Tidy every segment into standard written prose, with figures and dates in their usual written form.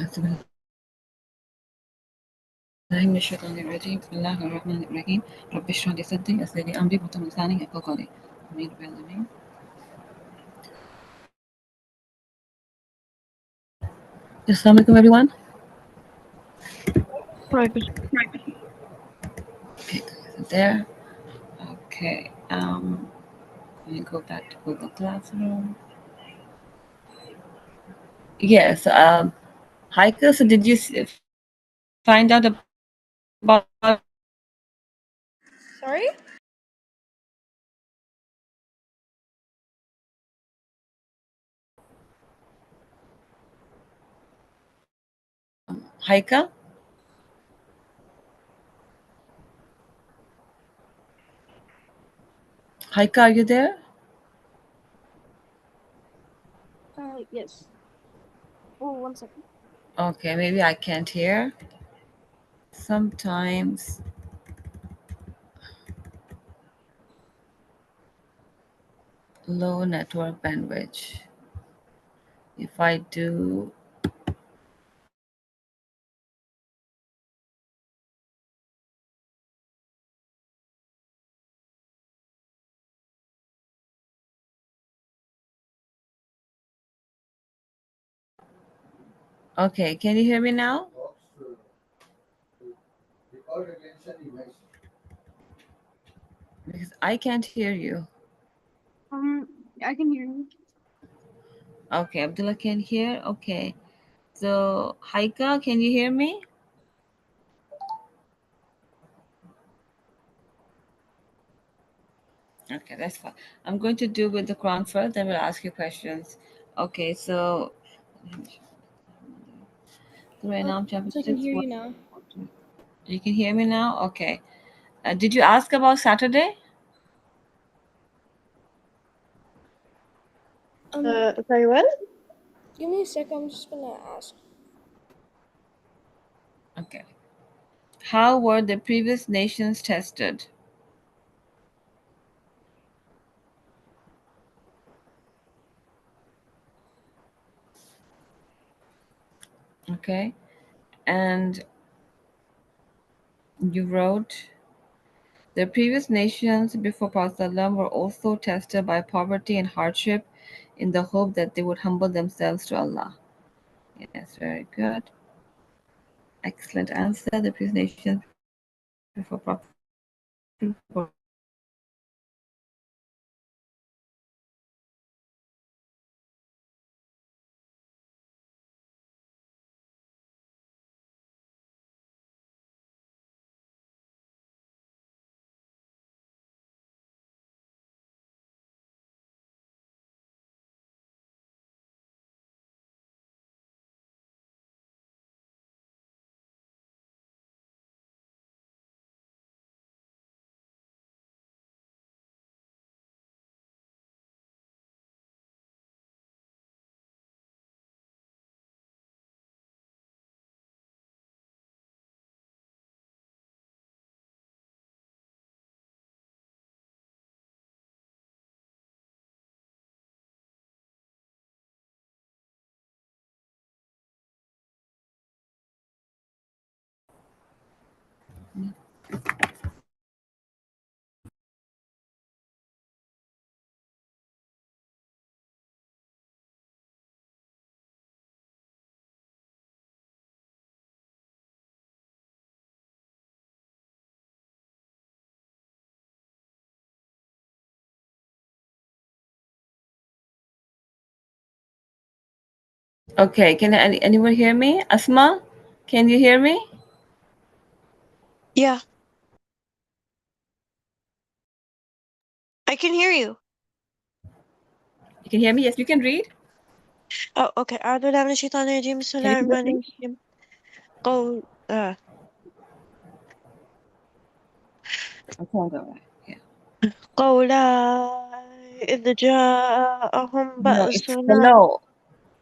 الله من الشيطان الرجيم بسم الله الرحمن الرحيم رب اشرح لي صدري ويسر لي أمري واحلل لساني يفقهوا قولي آمين رب العالمين. Assalamu alaikum everyone. Right. Okay, there. Okay. Let me go back to Google Classroom. Yes. Heike, so did you find out about? Sorry? Heike? Heike, are you there? Yes. Oh, 1 second. Okay, maybe I can't hear. Sometimes low network bandwidth. If I do okay, can you hear me now? Because I can't hear you. I can hear you. Okay, Abdullah can hear. Okay. So, Haika, can you hear me? Okay, that's fine. I'm going to do with the Quran first, then we'll ask you questions. Okay, so right now, chapter I can 6. hear you now. You can hear me now? Okay. Did you ask about Saturday? Very well. Give me a sec. I'm just gonna ask. Okay. How were the previous nations tested? Okay. And you wrote, the previous nations before Prophet ﷺ were also tested by poverty and hardship in the hope that they would humble themselves to Allah. Yes, very good. Excellent answer. The previous nations before Prophet were okay. Can anyone hear me? Asma, can you hear me? Yeah. I can hear you. You can hear me? Yes, you can read. Oh, okay. أعوذ بالله من الشيطان الرجيم بسم Can الله you الرحمن read? الرحيم. قول Okay, all right. Yeah. قولا إذ جاءهم No, it's بأسنا. follow.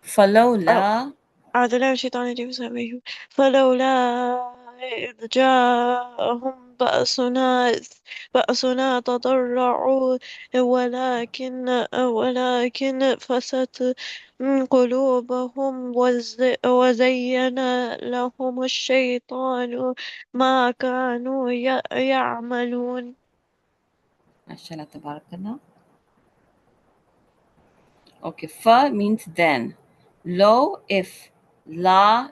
Follow أو la. أعوذ بالله من الشيطان الرجيم بسم الله الرحمن الرحيم. فلولا إذ جاءهم بأسنا بأسنا تضرعوا ولكن فست قلوبهم وزين لهم الشيطان ما كانوا يعملون. MashaAllah, tabarakallah. Okay, fa means then. Lo, if. La,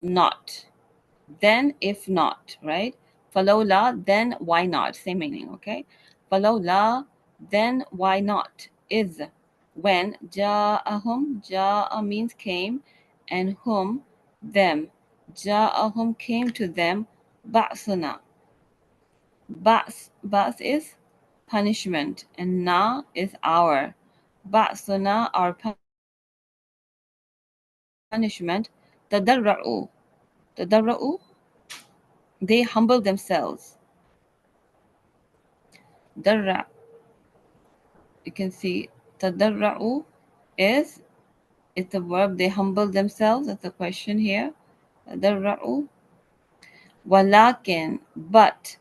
not. Then, if not, right? Falola, then why not? Same meaning, okay? Falola, then why not? Is when ja'ahum, ja'a means came, and hum, them. Ja'ahum came to them, ba'suna. Ba's is punishment, and na is our. Ba'suna, our punishment. Tadarra'u. Tadarra'u, they humble themselves. Darra, you can see tadarra'u is it's a verb, they humble themselves. That's a question here. Tadarra'u. Walakin, but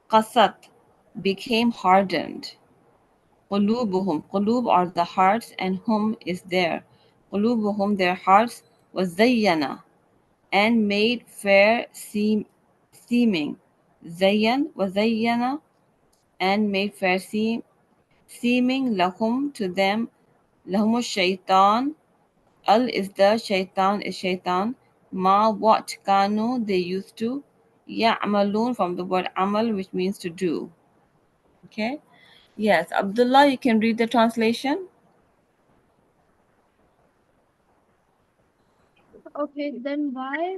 qasat, became hardened. Qulubuhum, qulub are the hearts, and hum is there. Qulubuhum, their hearts, was zayyana, and made fair seeming. Zayyan was zayyana, and made fair seeming lahum to them. Lahumu shaitan. Al is the shaitan is shaitan. Ma what kanu they used to. Ya'malun from the word amal, which means to do. Okay. Yes, Abdullah, you can read the translation. Okay, then why,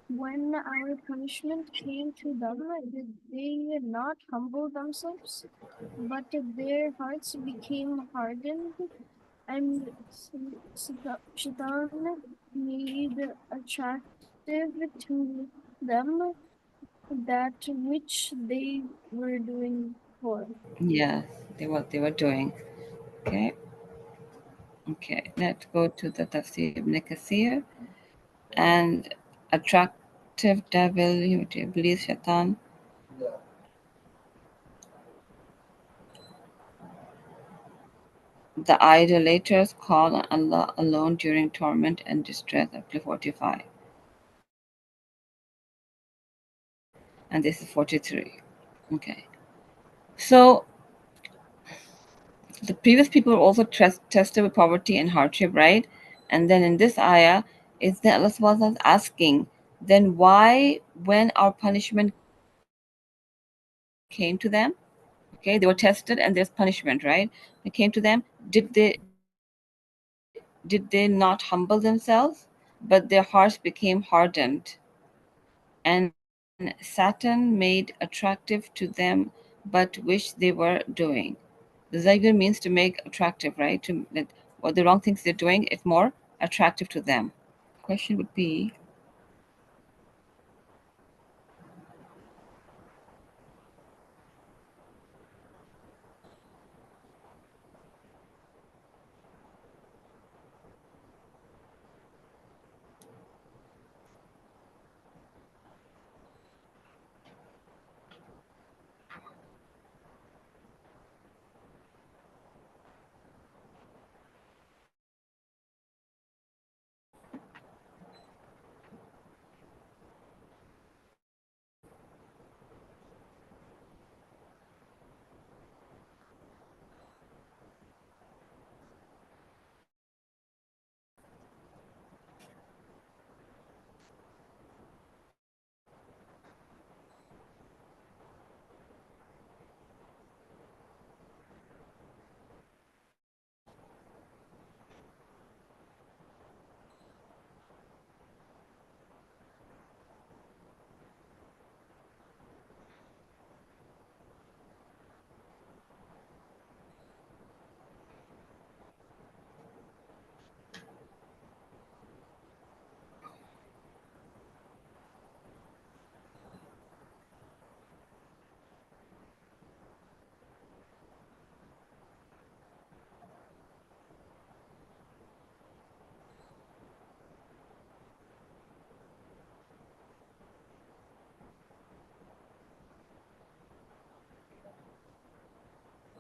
when our punishment came to them, did they not humble themselves? But their hearts became hardened, and Shaitan made attractive to them that which they were doing for. Yes, they were doing. Okay. Okay. Let's go to the Tafsir ibn Kathir. And attractive devil, Iblis, Shaitan. The idolaters call on Allah alone during torment and distress. Up to 45. And this is 43. Okay. So the previous people were also tested with poverty and hardship, right? And then in this ayah, is that Allah subhanahu wa ta'ala asking, then why, when our punishment came to them, okay, they were tested and there's punishment, right? It came to them. Did they not humble themselves? But their hearts became hardened, and Satan made attractive to them but which they were doing. The Zaygir means to make attractive, right? What the wrong things they're doing, it's more attractive to them. Question would be,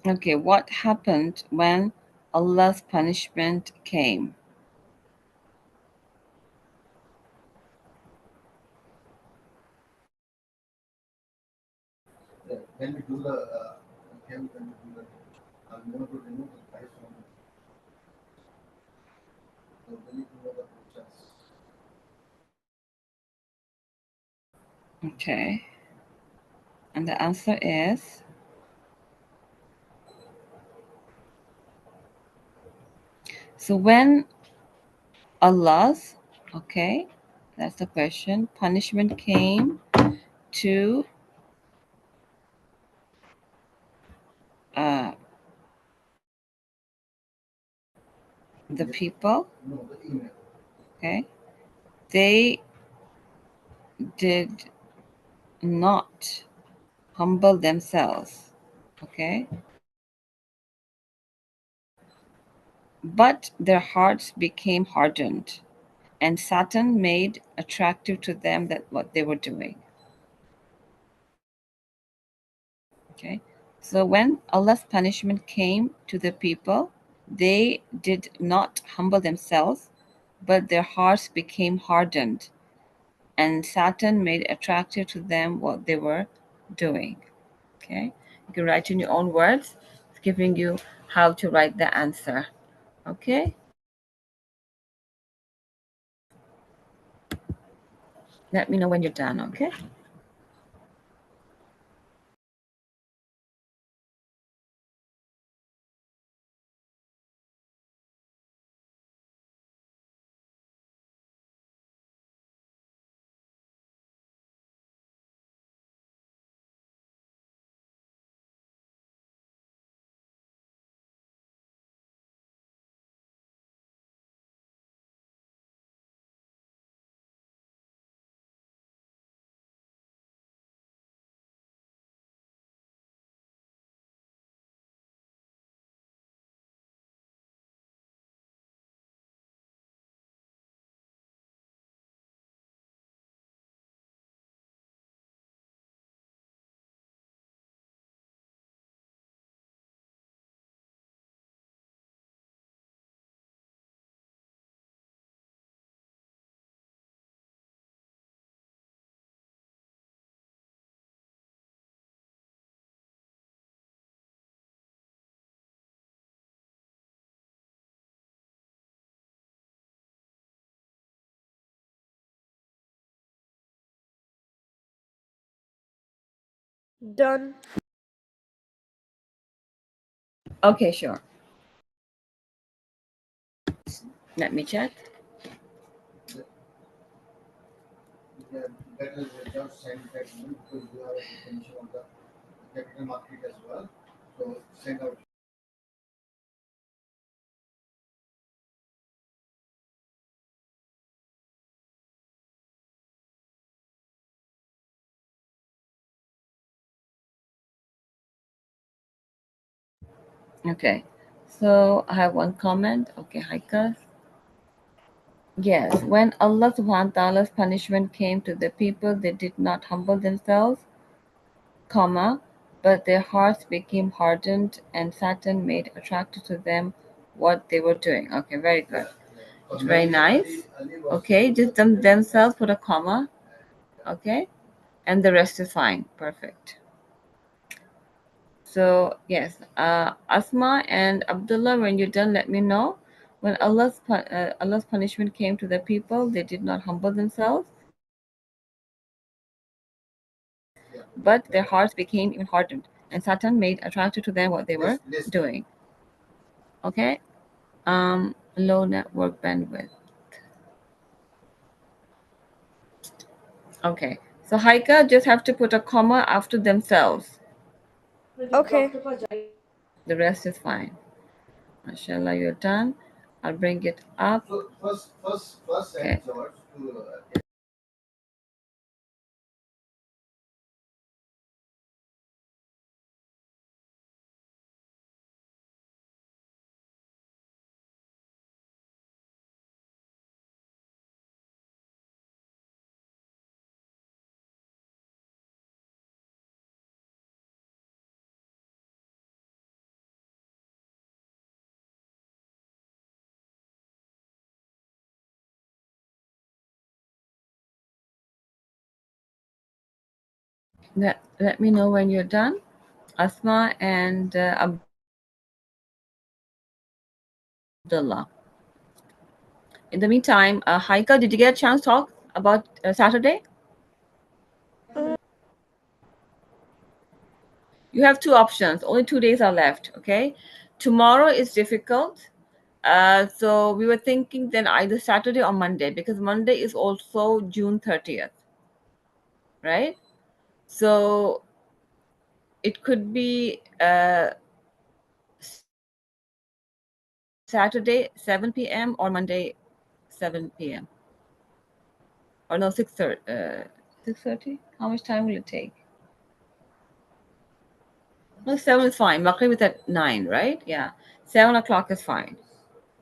Okay, what happened when Allah's punishment came? Okay, and the answer is, so when Allah's, okay, that's the question, punishment came to uh, the people, okay, they did not humble themselves, okay, but their hearts became hardened, and Satan made attractive to them that what they were doing. Okay, so when Allah's punishment came to the people, they did not humble themselves, but their hearts became hardened, and Satan made attractive to them what they were doing. Okay, you can write in your own words. It's giving you how to write the answer. Okay, let me know when you're done. Okay. Done. Okay, sure. Let me check. Okay, so I have one comment. Okay, Haika. Yes, when Allah subhanahu wa ta'ala's punishment came to the people, they did not humble themselves, comma, but their hearts became hardened and Satan made attractive to them what they were doing. Okay, very good. It's very nice. Okay, just themselves put a comma. Okay, and the rest is fine. Perfect. So yes, Asma and Abdullah, when you're done, let me know. When Allah's punishment came to the people, they did not humble themselves, but their hearts became even hardened, and Satan made attractive to them what they were doing. Okay, low network bandwidth. Okay, so Haika just have to put a comma after themselves. Okay. The rest is fine. Mashallah, you're done. I'll bring it up. Okay. Let me know when you're done, Asma and Abdullah. In the meantime, Haika, did you get a chance to talk about Saturday? You have two options. Only 2 days are left. Okay, tomorrow is difficult. So we were thinking then either Saturday or Monday because Monday is also June 30th, right? So it could be Saturday 7 p.m. or Monday 7 p.m. or no 6:30. 6:30. How much time will it take? No, 7 is fine. Maghrib is at 9, right? Yeah, 7 o'clock is fine.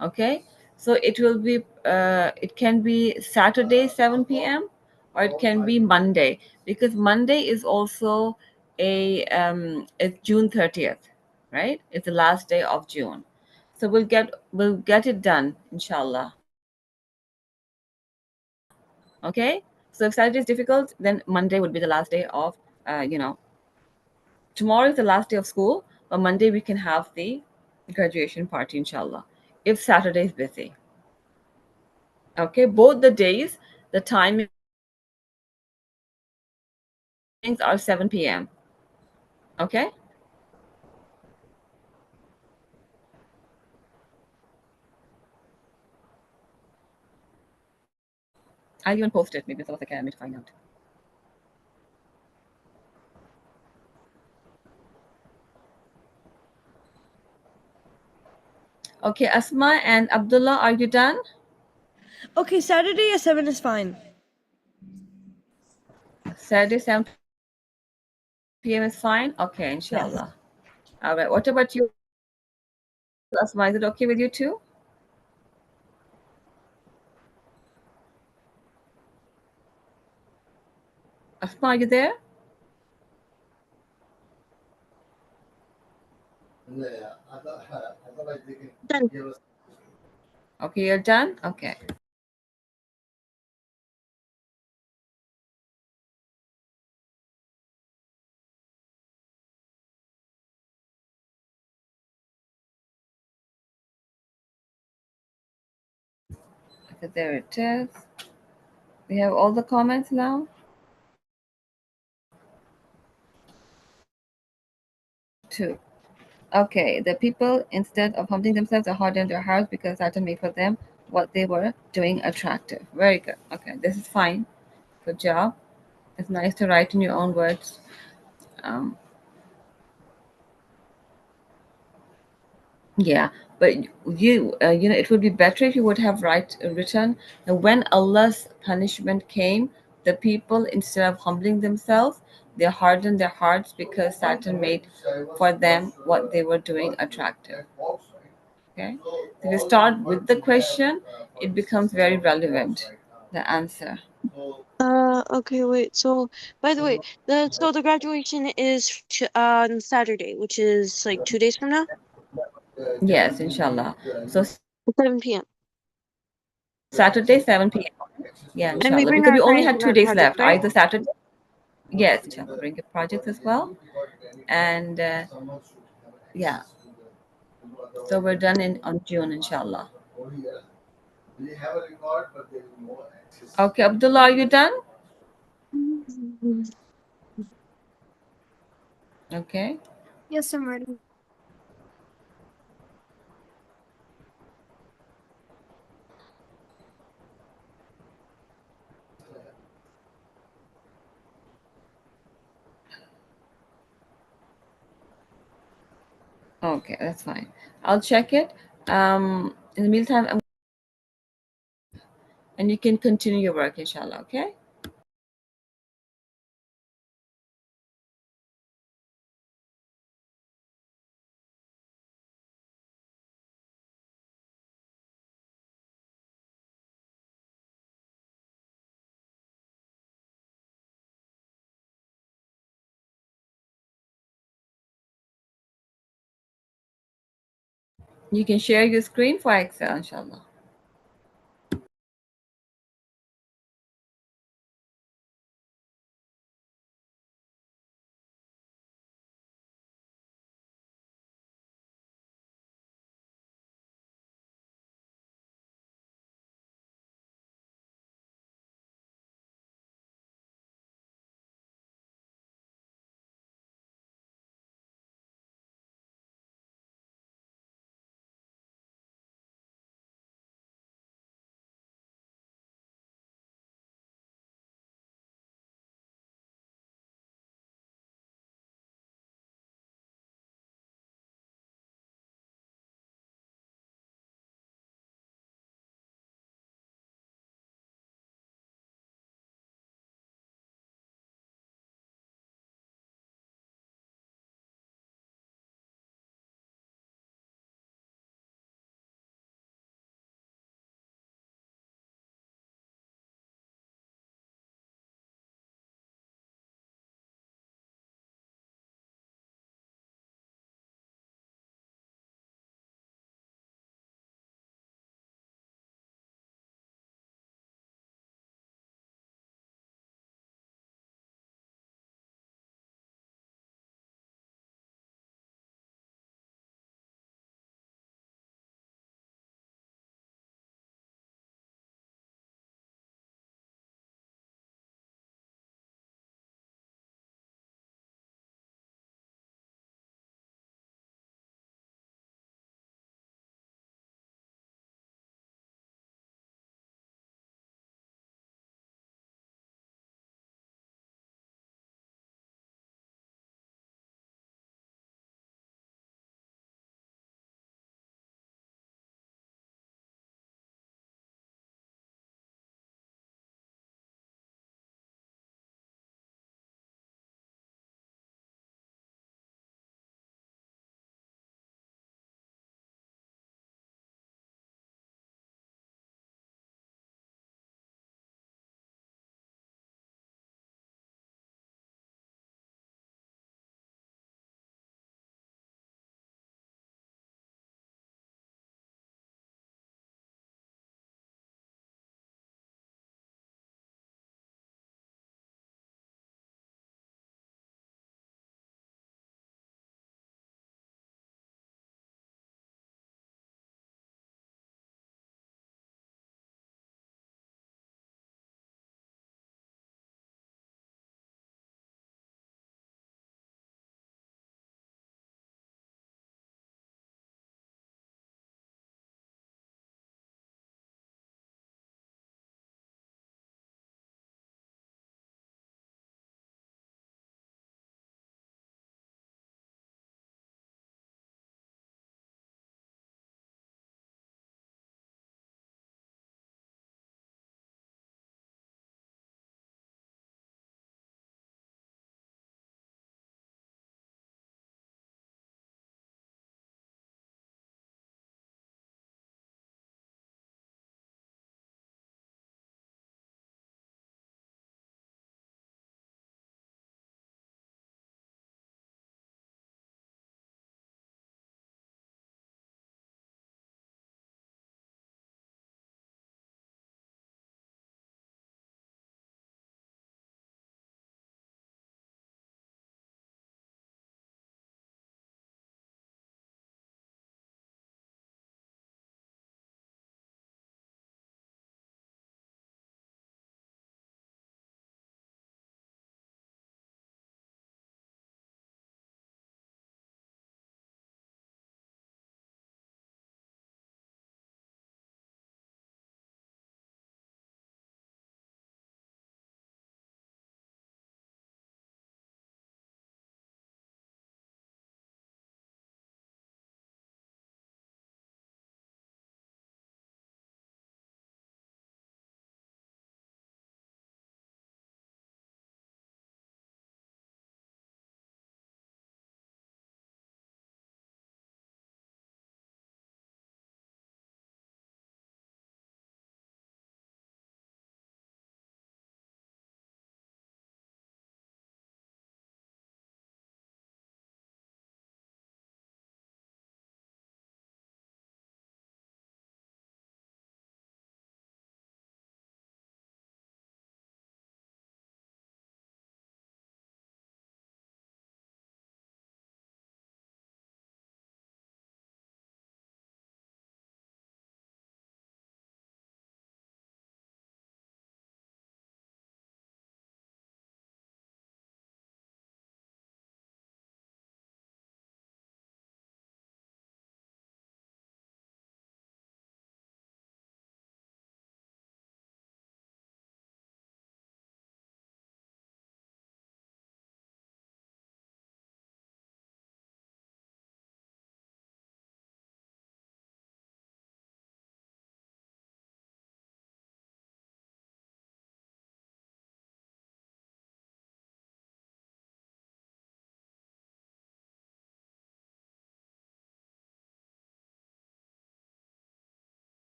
Okay, so it will be it can be Saturday 7 p.m. or it can be Monday because Monday is also a it's June 30th, right? It's the last day of June, so we'll get it done, inshallah. Okay, so if Saturday is difficult, then Monday would be the last day of you know tomorrow is the last day of school, but Monday we can have the graduation party, inshallah, if Saturday is busy. Okay, both the days, the timings are 7 p.m. Okay. I'll even post it. Maybe South Academy to find out. Okay, Asma and Abdullah, are you done? Okay, Saturday at 7 is fine. Saturday 7 p.m. is fine. Okay, inshallah. All right. What Yes. about you, Asma? Is it okay with you too? Asma, are you there? Done. Okay, you're done. Okay. Okay, there it is. We have all the comments now. Two. Okay, the people, instead of humbling themselves, are hardened their hearts because Satan made for them what they were doing attractive. Very good. Okay, this is fine. Good job. It's nice to write in your own words. Um, yeah, but it would be better if you would have written that when Allah's punishment came, the people, instead of humbling themselves, they hardened their hearts because Satan made for them what they were doing attractive. Okay, so if you start with the question, it becomes very relevant. The answer. Okay, wait. So, by the way, the graduation is on Saturday, which is like 2 days from now, Yes, inshallah. So at 7 p.m. Saturday 7 p.m. Yeah, inshallah. And we Because we bring only our had 2 days left. projects, Either right? Saturday. Yes, inshallah. Bring your projects as well. And yeah, so we're done in on June, inshallah. Okay, Abdullah, are you done? Okay. Yes, I'm ready. Okay, that's fine. I'll check it. In the meantime, I'm going to end the call and you can continue your work, inshallah. Okay. You can share your screen for Excel, inshallah.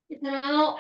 No.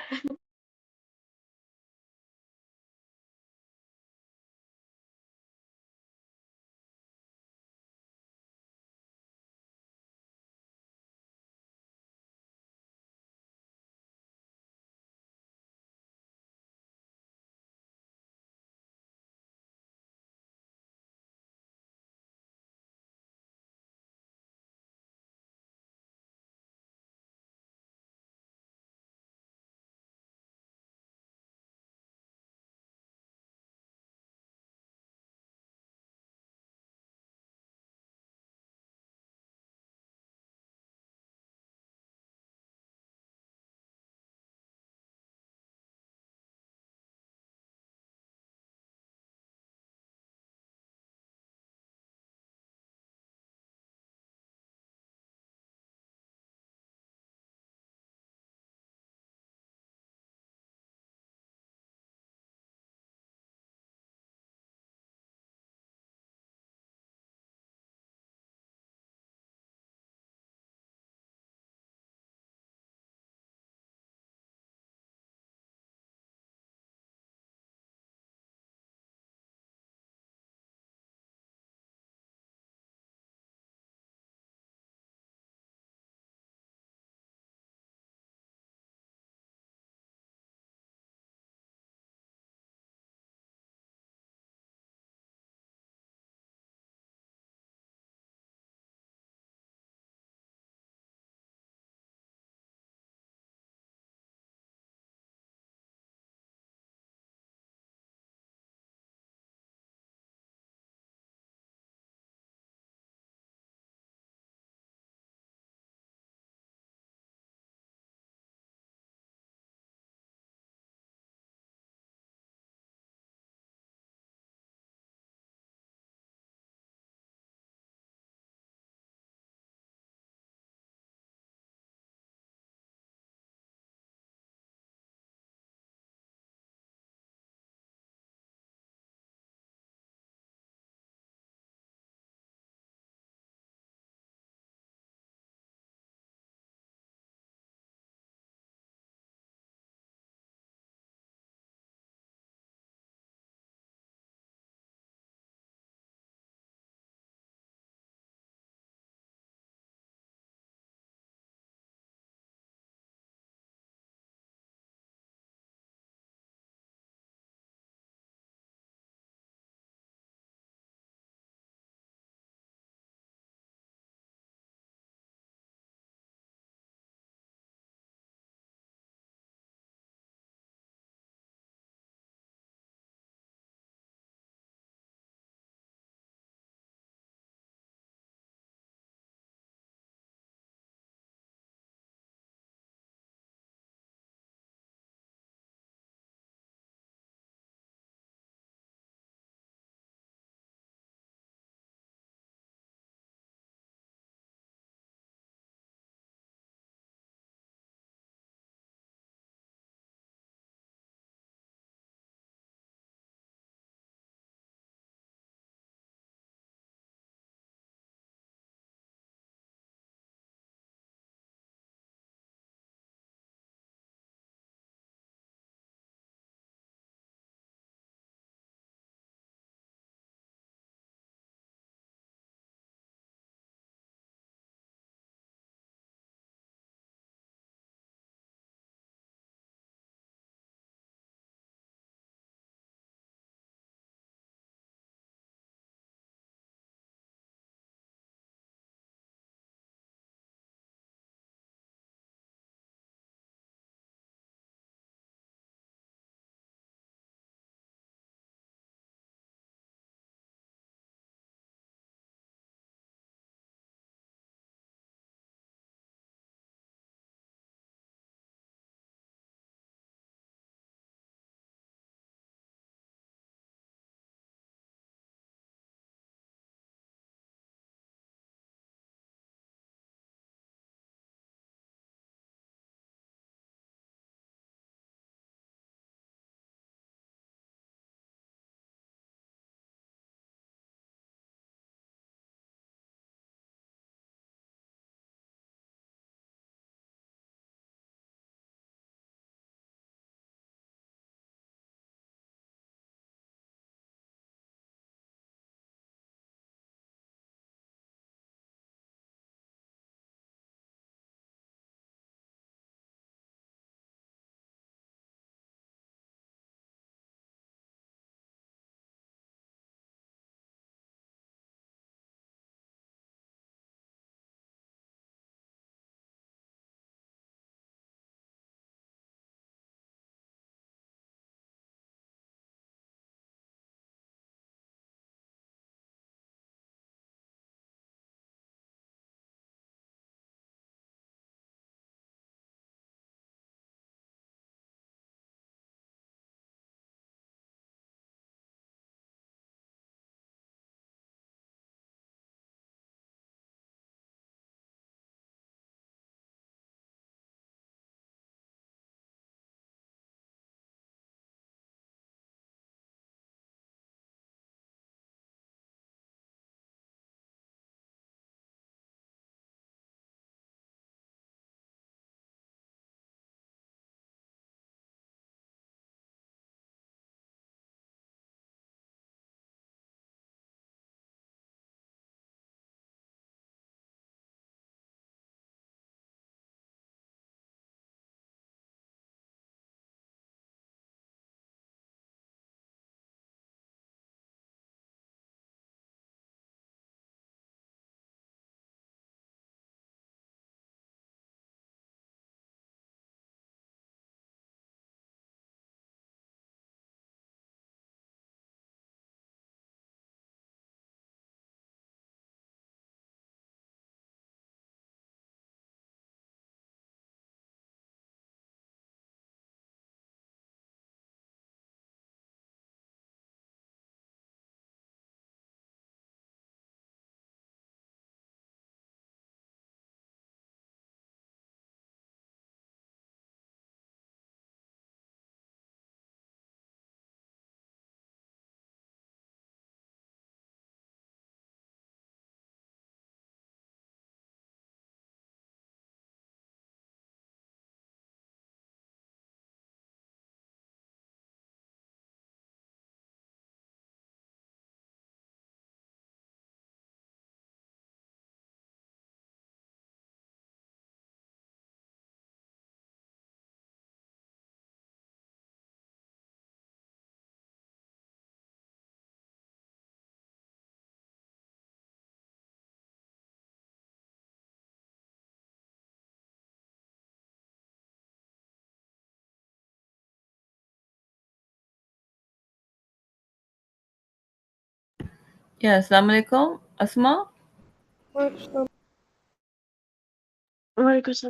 Yeah, Assalamu alaikum, Asma.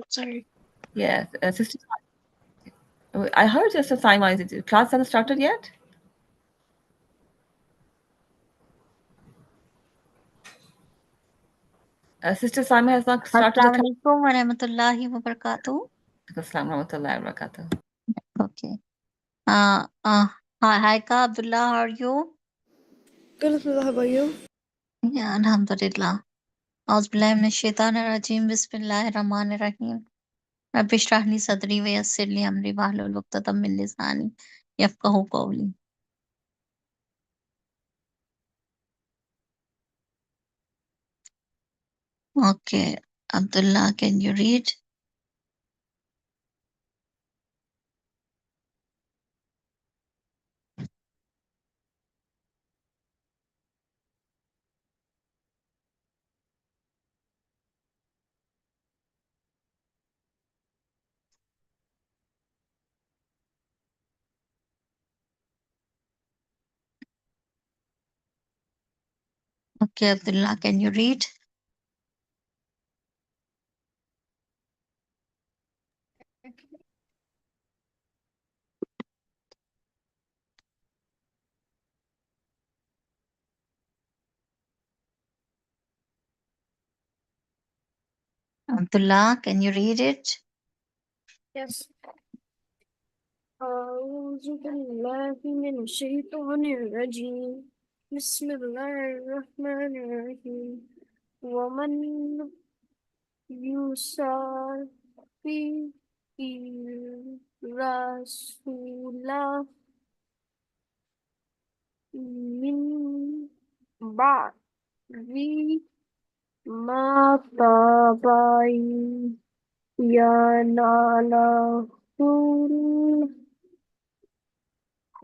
Sorry. Yes, Sister. I heard Sister Saima. Is it class hasn't started yet? Sister Saima has not started the class. Assalamualaikum warahmatullahi wabarakatuh. Assalamu warahmatullahi wabarakatuh. Okay. Hi, Ka Abdullah. How are you? Good, Alhamdulillah. How about you? Yeah, Alhamdulillah. Auzubillahi minash shaitanir rajim. Bismillahir rahmanir rahim. Rabbi shrah li sadri wa yassir li amri wahlul 'uqdatam min lisani yafqahu qawli. Okay, Abdullah, can you read? Okay, Abdullah, can you read? Abdullah, can you read it? Yes. أعوذ بالله من الشيطان الرجيم بسم الله الرحمن الرحيم ومن يصافي الرسول من بعد ما تبين له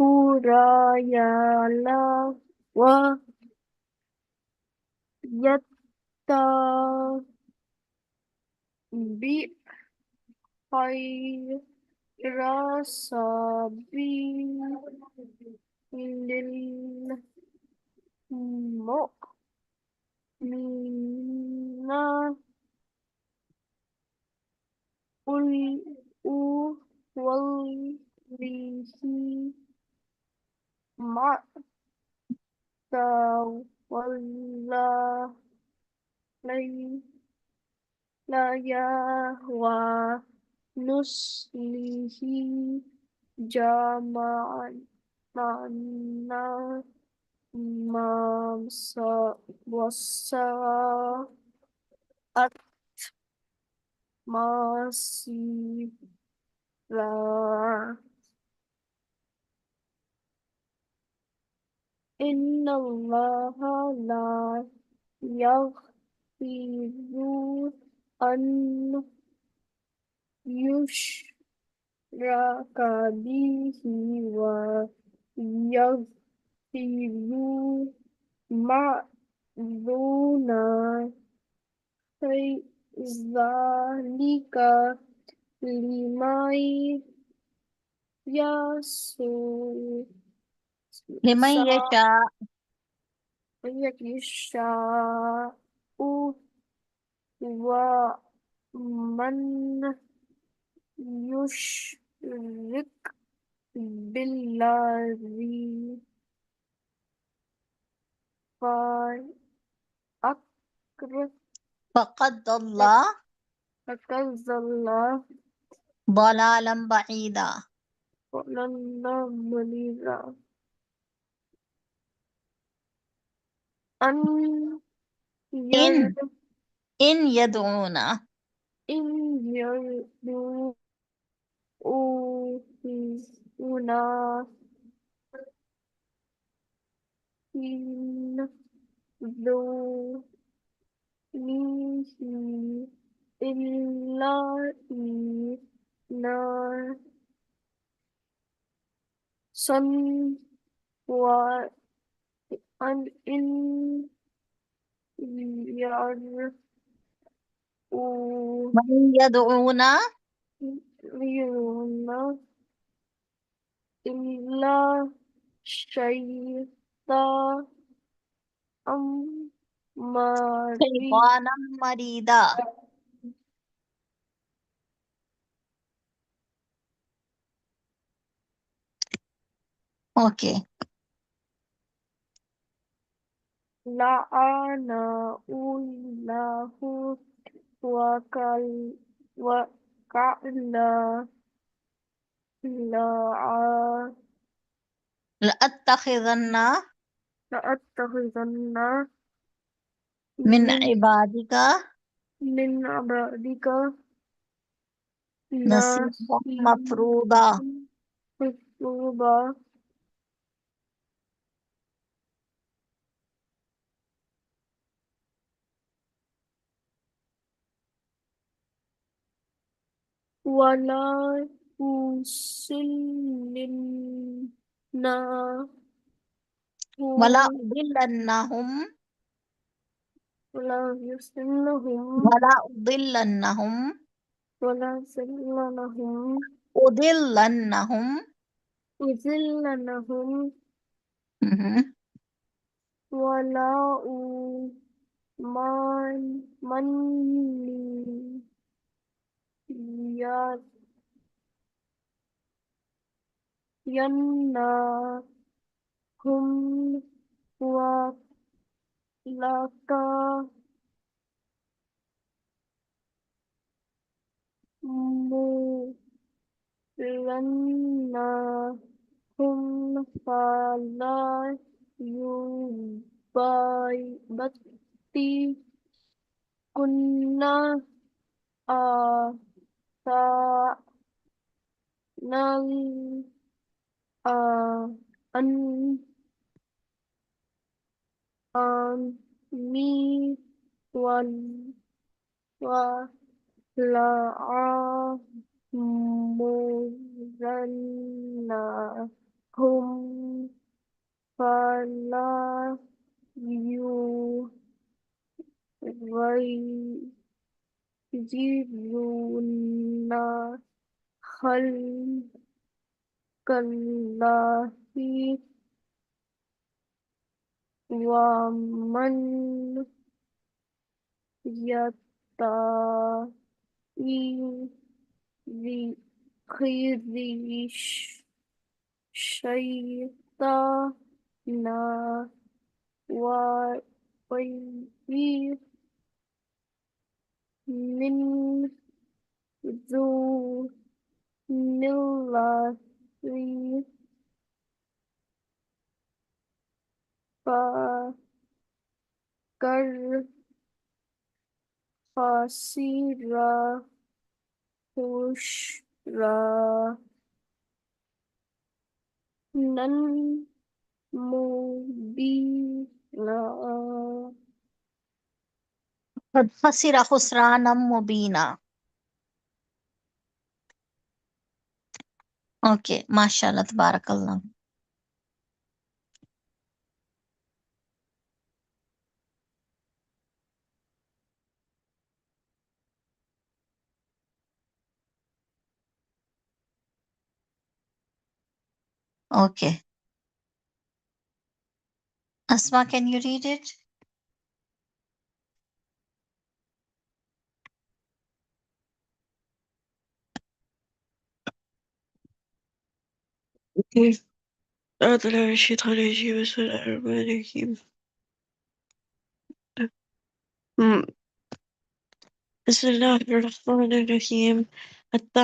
الهدى ويتبع غير سبيل المؤمنين والله ما تولى ونصله جمعنا ما وساءت مصيرا إن الله لا يغفر أن يشرك به ويغفر ما دون ذلك لمن يشاء لمن يشاء. ومن يشرك بالله فأكبر فقد ضل الله ضلالا بعيدا. ضلالا بعيدا أن إن إن يدعون يدعون من دونه إلا إناسا وإن من يدعون يرون إلا شيطانا Mari. شيطانا مريدا. Okay. La'ana ullahu wa ka'na la'a لأتخذن la'attakhizanna من min عبادك min abadika نصيبا nasiban مفروضا. mafruḍa wala usillinnahu ولا أضلنهم wala yusilluhum ولا أضلنهم wala zillanahum أضلنهم uzillanahum مهم. wala manni yannahum wa laka mulannahum fala yubayyati kunna asa'nal an mi wal wa la'amurannahum fala yughayyirunna khalqallahi wa man yatta'i khidhi syaitana wa min dunillahi fakar khasira khusra nan mubina. قد خسر خسرانا مبينا. Okay, mashallah, tabarakallah. Okay. Asma, can you read it? أعوذ بالله من الشيطان الرجيم بسم الله الرحمن الرحيم أمم، بسم الله الرحمن الرحيم أتى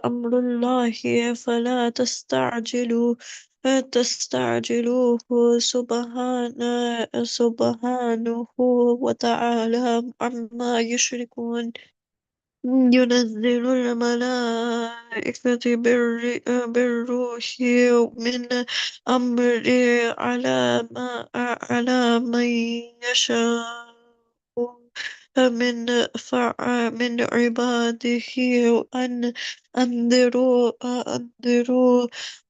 أمر الله فلا تستعجلوه سبحانه وتعالى عما يشركون ينزل الملائكة بالروح من أمره على من يشاء من عباده أن أنذروا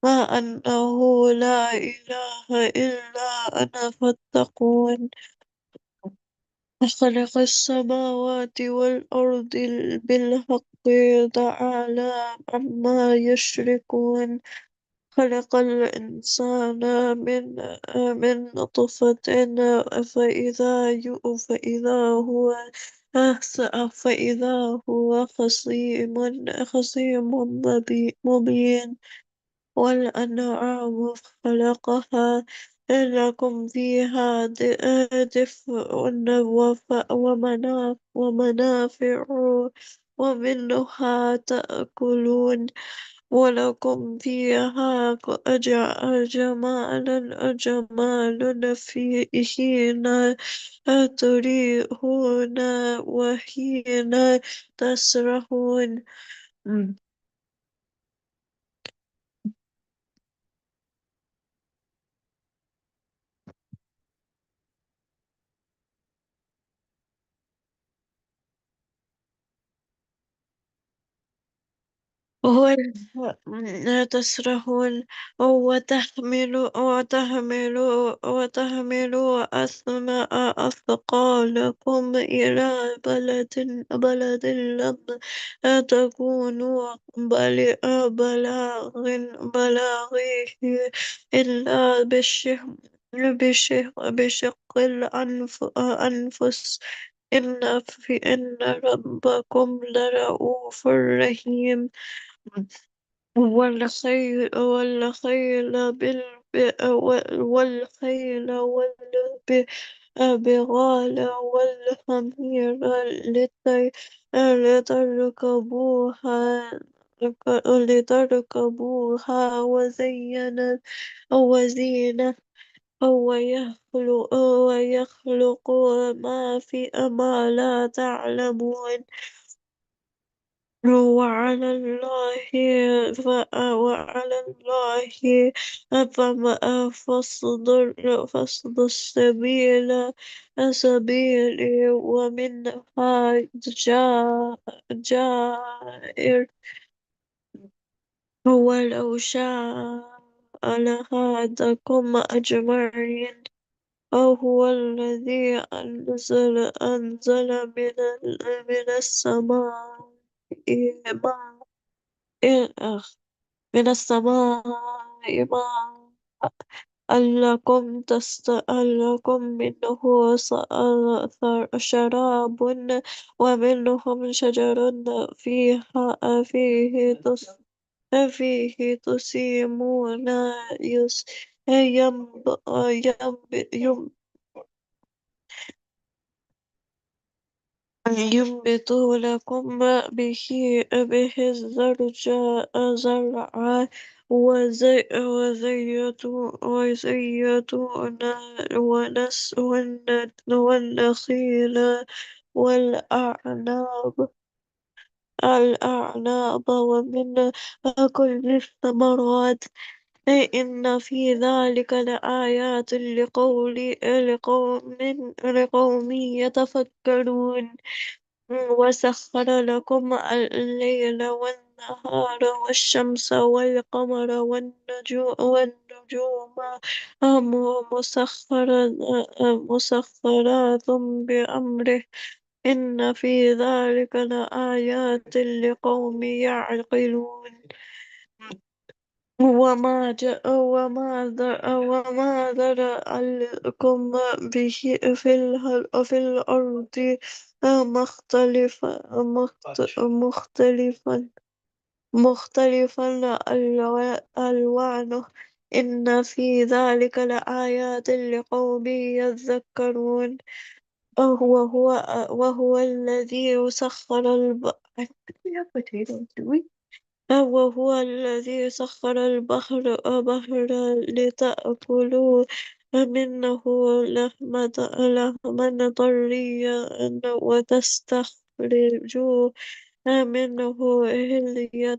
ما أنه لا إله إلا أنا فاتقون خلق السماوات والأرض بالحق تعالى عما يشركون خلق الإنسان من نطفة فإذا هو خصيم مبين والأنعام خلقها لكم فيها دفء ومنافع ومنها تأكلون ولكم فيها جمال في حين تريحون وحين تسرحون. هو تسرحون وتحمل أثقالكم إلى بلد لم تكونوا بلاغيه إلا بشق الأنفس إن ربكم لرؤوف رحيم. والخيل والبغال والحمير لتركبوها وزينة ويخلق ما لا تعلمون. وعلى الله فاصد سبيلي ومنها جائر ولو شاء لهداكم أجمعين. هو الذي أنزل من السماء ماء من السماء ماء لكم منه شراب ومنهم شجر فيه تسيمون ينب ينب ينبت لكم به زرعا وزيتون والنخيل والأعناب ومن كل الثمرات إن في ذلك لآيات لقوم يتفكرون. وسخر لكم الليل والنهار والشمس والقمر والنجوم مسخرات بأمره إن في ذلك لآيات لقوم يعقلون. وما ذرأ لكم به في الأرض مختلفا ألوانه إن في ذلك لآيات لقوم يذكرون. وهو الذي سخر البحر لتأكلوا منه لحما طريا وتستخرجوا منه هلية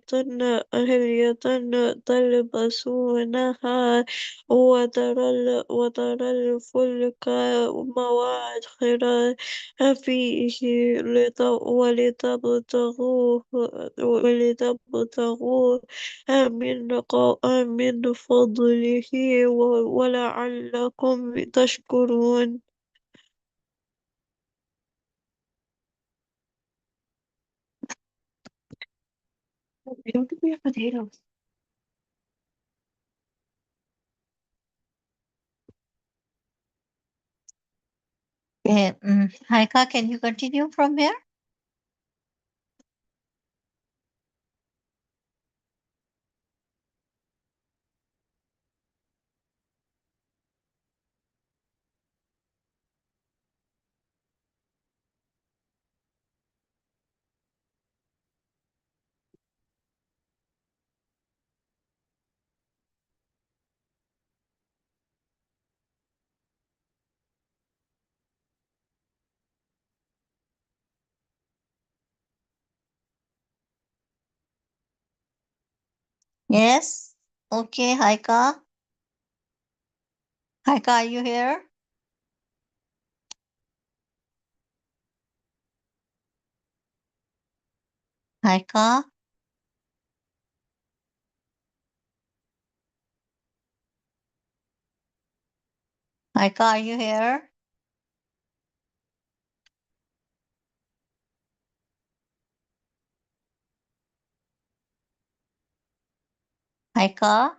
تلبسونها وترى الفلك مواخر فيه ولتبتغوا من فضله ولعلكم تشكرون. Don't we have potatoes? Okay. Haika, can you continue from here? Yes. Okay, Haika. Haika, are you here? Haika? Haika, are you here? Haika?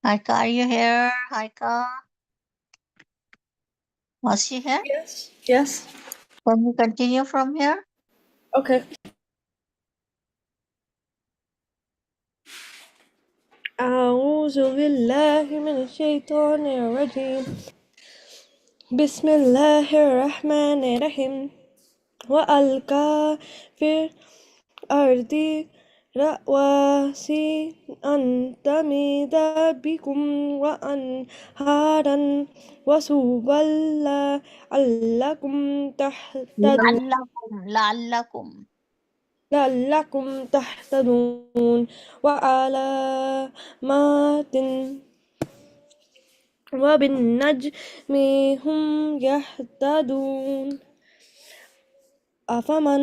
Haika, are you here? Haika? Was she here? Yes. Yes. Can we continue from here? Okay. أعوذ بالله من الشيطان الرجيم. بسم الله الرحمن الرحيم. وألقى في الأرض رواسي أن تميد بكم وأنهارا وسبلا لعلكم تهتدون لعلكم. وعلامات وبالنجم هم يهتدون أفمن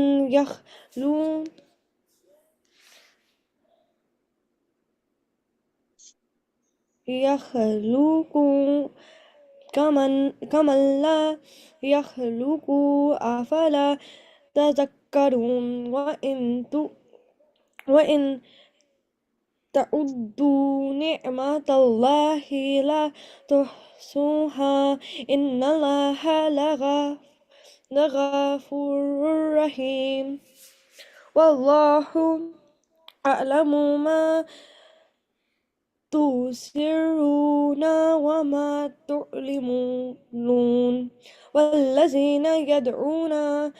يخلق كمن لا يخلق أفلا تذكرون وإن تعدوا نعمة الله لا تحصوها إن الله لغفور رحيم والله أعلم ما تسرون وما تعلمون والذين يدعون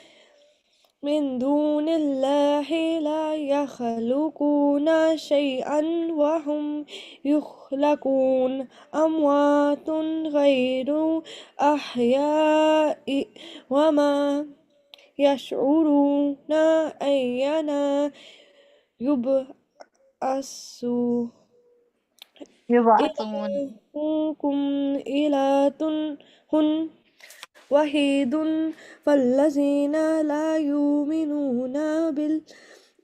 من دون الله لا يخلقون شيئا وهم يخلقون أموات غير أحياء وما يشعرون أيان يبعثون يبعثون. إلهكم إله وحيد فالذين لا يؤمنون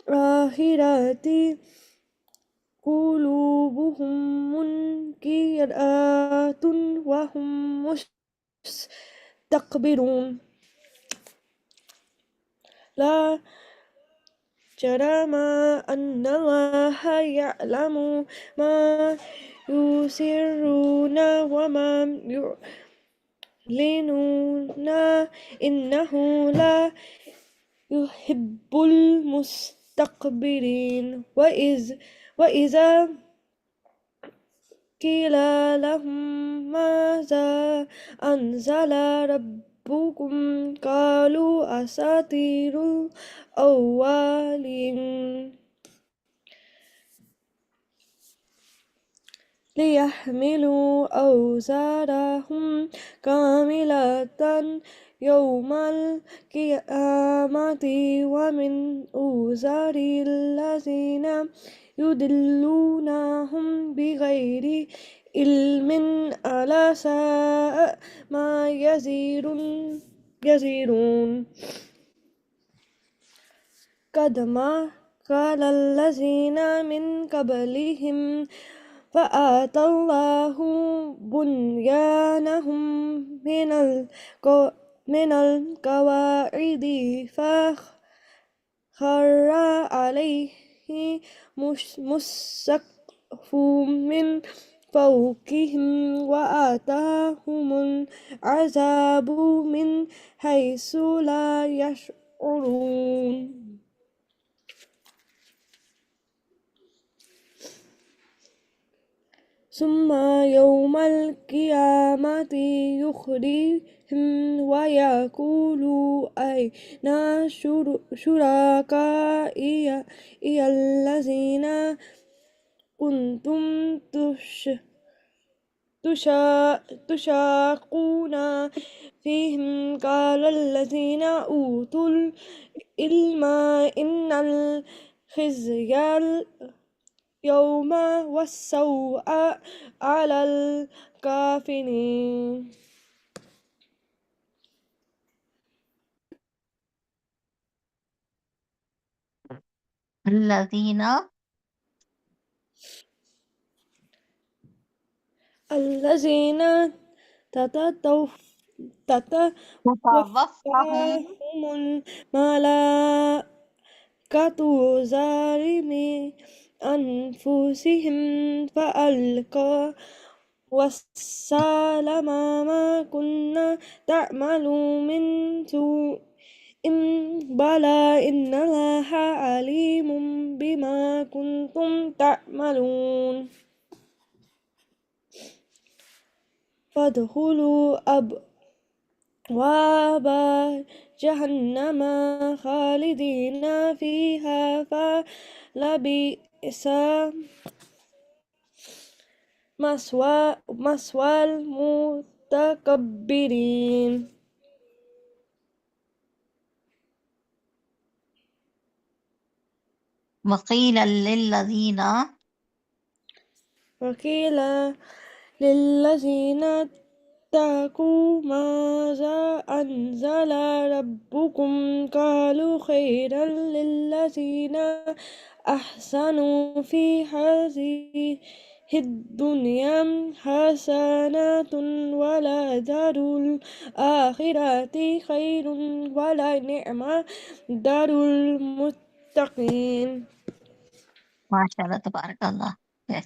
بالآخرة قلوبهم منكرة وهم مستكبرون لا جرم أن الله يعلم ما يسرون وما يعلنون إنه لا يحب المستكبرين وإذا قيل لهم ماذا أنزل ربكم قالوا أساطير الأولين ليحملوا أوزارهم كاملة يوم القيامة ومن أوزار الذين يضلونهم بغير علم ألا ساء ما يزرون قد ما قال الذين من قبلهم فآتى الله بنيانهم من القواعد خر عليه السقف من فوقهم وآتاهم العذاب من حيث لا يشعرون ثم يوم القيامة يخرجهم ويقول أين شركائي الذين كنتم تشاقون فيهم قال الذين أوتوا العلم إن الخزي اليوم والسوء على الكافرين الذين تتوفاهم تتوفاهم الملائكة ظالمي أنفسهم فألقى والسلام ما كنا تعملوا من سوء بلى إن الله عليم بما كنتم تعملون فادخلوا أبواب جهنم خالدين فيها فلبئس مثوى المتكبرين وقيل للذين وقيل للذين اتقوا ماذا أنزل ربكم قالوا خيرا للذين أحسنوا في هذه الدنيا حسنة ولا دار الآخرة خير ولا نعم دار المتقين. ما شاء الله تبارك الله. Yes.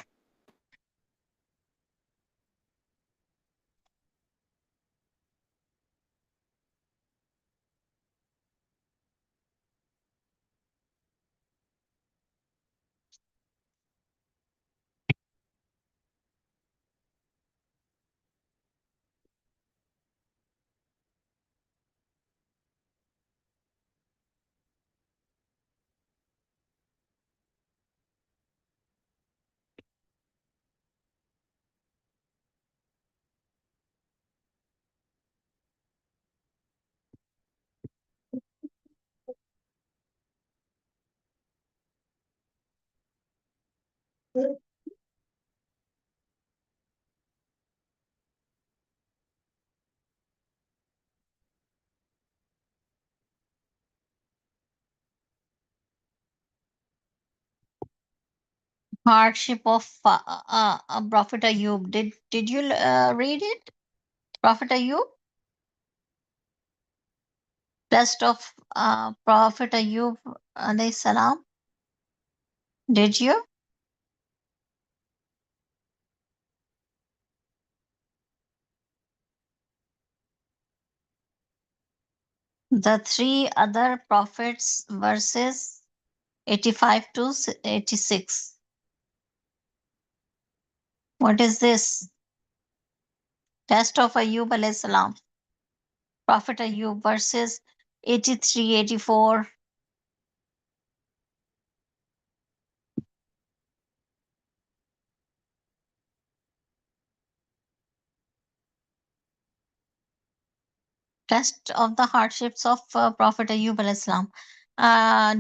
Hardship of Prophet Ayub. Did you read it? Prophet Ayub? Test of Prophet Ayub alayhi salam. Did you? The three other prophets, verses 85 to 86. What is this? Test of Ayub alayhi salam. Prophet Ayub, verses 83, 84. Test of the hardships of Prophet Ayub alayhi salam.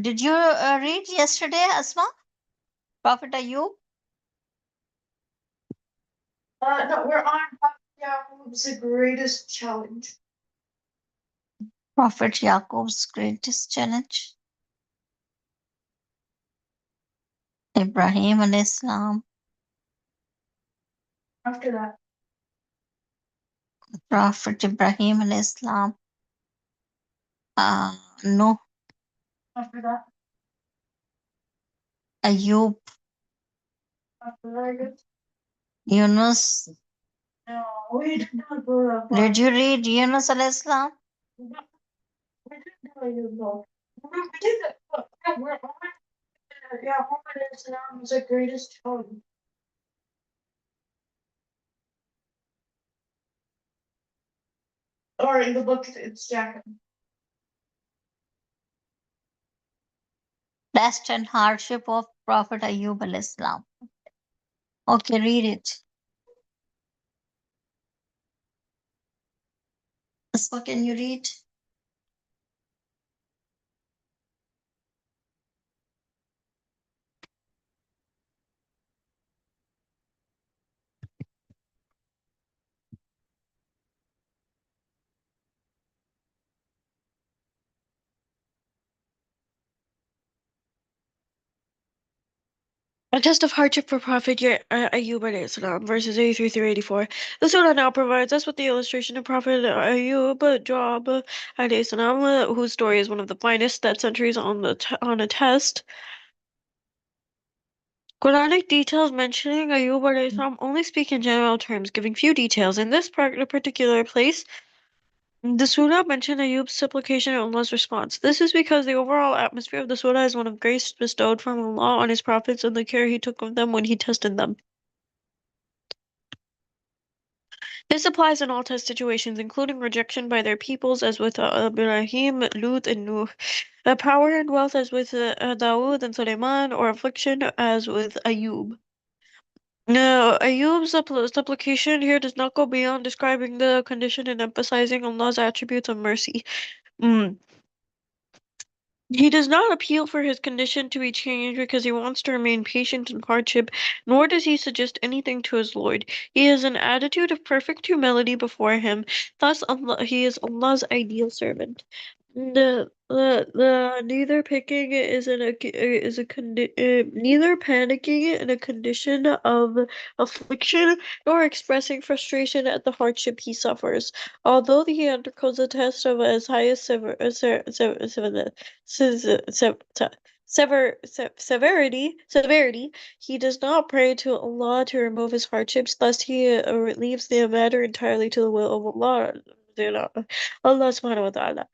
Did you read yesterday, Asma? Prophet Ayub? No, we're on Yaqub's the greatest challenge. Prophet Yaqub's greatest challenge. Ibrahim alayhi salam. After that. Prophet Ibrahim alayhi salam. No. After that. Ayub, Yunus. Did you read Yunus alayhi salam? Or in the book, it's Jacob. Test and hardship of Prophet Ayub alayhi salam. Okay, read it. So can you read? A test of hardship for Prophet Ayub alayhi salam, verses 83 through 84. The Surah now provides us with the illustration of Prophet Ayub, Job alayhi salam, whose story is one of the finest that centuries on a test. Quranic details mentioning Ayub alayhi salam only speak in general terms, giving few details. In this particular place, the surah mentioned Ayub's supplication and Allah's response. This is because the overall atmosphere of the surah is one of grace bestowed from Allah on His prophets and the care He took of them when He tested them. This applies in all test situations, including rejection by their peoples, as with Ibrahim, Lut, and Nuh, power and wealth, as with Dawood and Suleiman, or affliction, as with Ayub. No, Ayub's supplication here does not go beyond describing the condition and emphasizing Allah's attributes of mercy. Mm. He does not appeal for his condition to be changed because he wants to remain patient in hardship, nor does he suggest anything to his Lord. He has an attitude of perfect humility before him. Thus, he is Allah's ideal servant. The neither picking is in a is a neither panicking in a condition of affliction nor expressing frustration at the hardship he suffers. Although he undergoes a test of as high as severity, he does not pray to Allah to remove his hardships. Thus, he leaves the matter entirely to the will of Allah. Allah subhanahu wa ta'ala.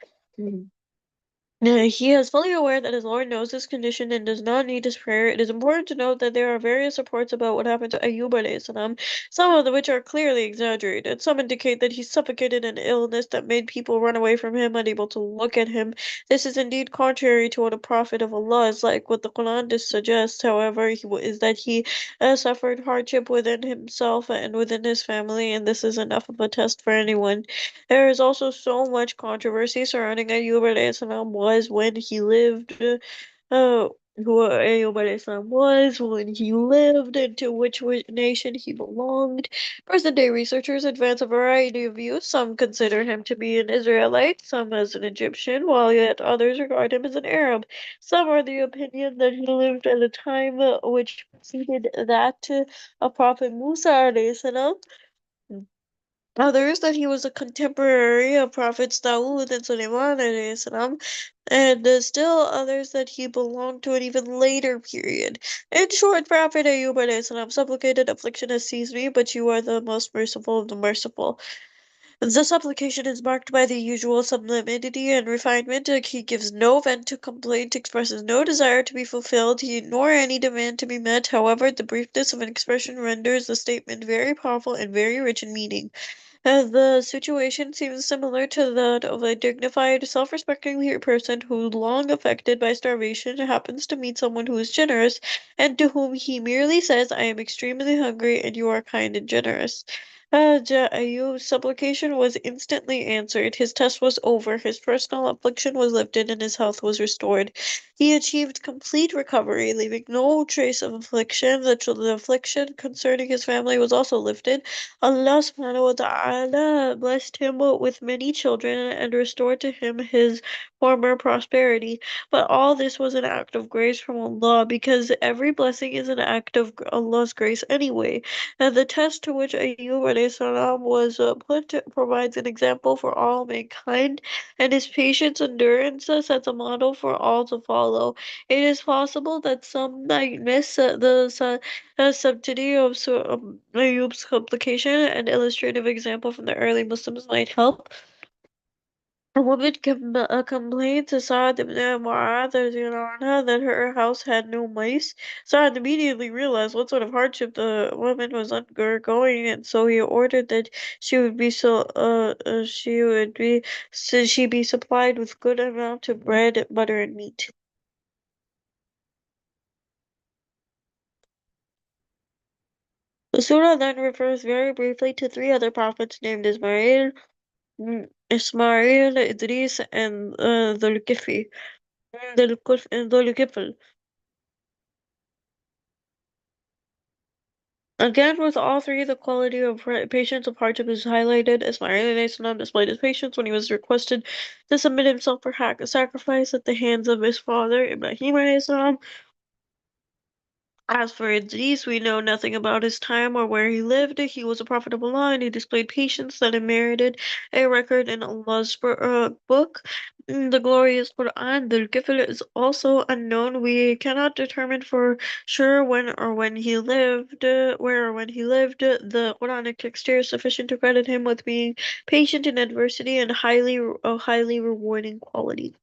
He is fully aware that his Lord knows his condition and does not need his prayer. It is important to note that there are various reports about what happened to Ayyub alayhi salam, some of which are clearly exaggerated. Some indicate that he suffocated an illness that made people run away from him, unable to look at him. This is indeed contrary to what a prophet of Allah is like. What the Quran does suggest, however, is that he suffered hardship within himself and within his family, and this is enough of a test for anyone. There is also so much controversy surrounding Ayyub alayhi salam was when he lived, who Ayyub alayhi salam was when he lived, and to which nation he belonged. Present-day researchers advance a variety of views. Some consider him to be an Israelite, some as an Egyptian, while yet others regard him as an Arab. Some are the opinion that he lived at a time which preceded that of Prophet Musa alayhi salam. Others that he was a contemporary of Prophets Dawood and Suleiman alayhi salam, and still others that he belonged to an even later period. In short, Prophet Ayub alayhi salam supplicated, "Affliction has seized me, but you are the most merciful of the merciful." The supplication is marked by the usual sublimity and refinement. He gives no vent to complaint, expresses no desire to be fulfilled, nor any demand to be met. However, the briefness of an expression renders the statement very powerful and very rich in meaning. The situation seems similar to that of a dignified, self-respecting person who, long affected by starvation, happens to meet someone who is generous, and to whom he merely says, "I am extremely hungry, and you are kind and generous." Ayub's supplication was instantly answered. His test was over, his personal affliction was lifted, and his health was restored. He achieved complete recovery, leaving no trace of affliction. The affliction concerning his family was also lifted. Allah subhanahu wa ta'ala blessed him with many children and restored to him his former prosperity. But all this was an act of grace from Allah, because every blessing is an act of Allah's grace anyway. And the test to which Ayyub salam was provides an example for all mankind, and his patience endurance sets a model for all to follow. It is possible that some might miss the subtlety of Ayub's complication. An illustrative example from the early Muslims might help. A woman complained to Sa'd ibn Mu'adh anha that her house had no mice. Sa'd immediately realized what sort of hardship the woman was undergoing, and so he ordered that she be supplied with good amount of bread, butter, and meat. The surah then refers very briefly to three other prophets named Ismail, Idris, and Dhul-Kifl. Again, with all three, the quality of patience of hardship is highlighted. Ismail displayed his patience when he was requested to submit himself for sacrifice at the hands of his father, Ibrahim. As for Idris, we know nothing about his time or where he lived. He was a prophet of Allah, and he displayed patience that had merited a record in Allah's book. The glorious Quran, the Kifl, is also unknown. We cannot determine for sure where or when he lived. The Quranic text here is sufficient to credit him with being patient in adversity and highly rewarding quality.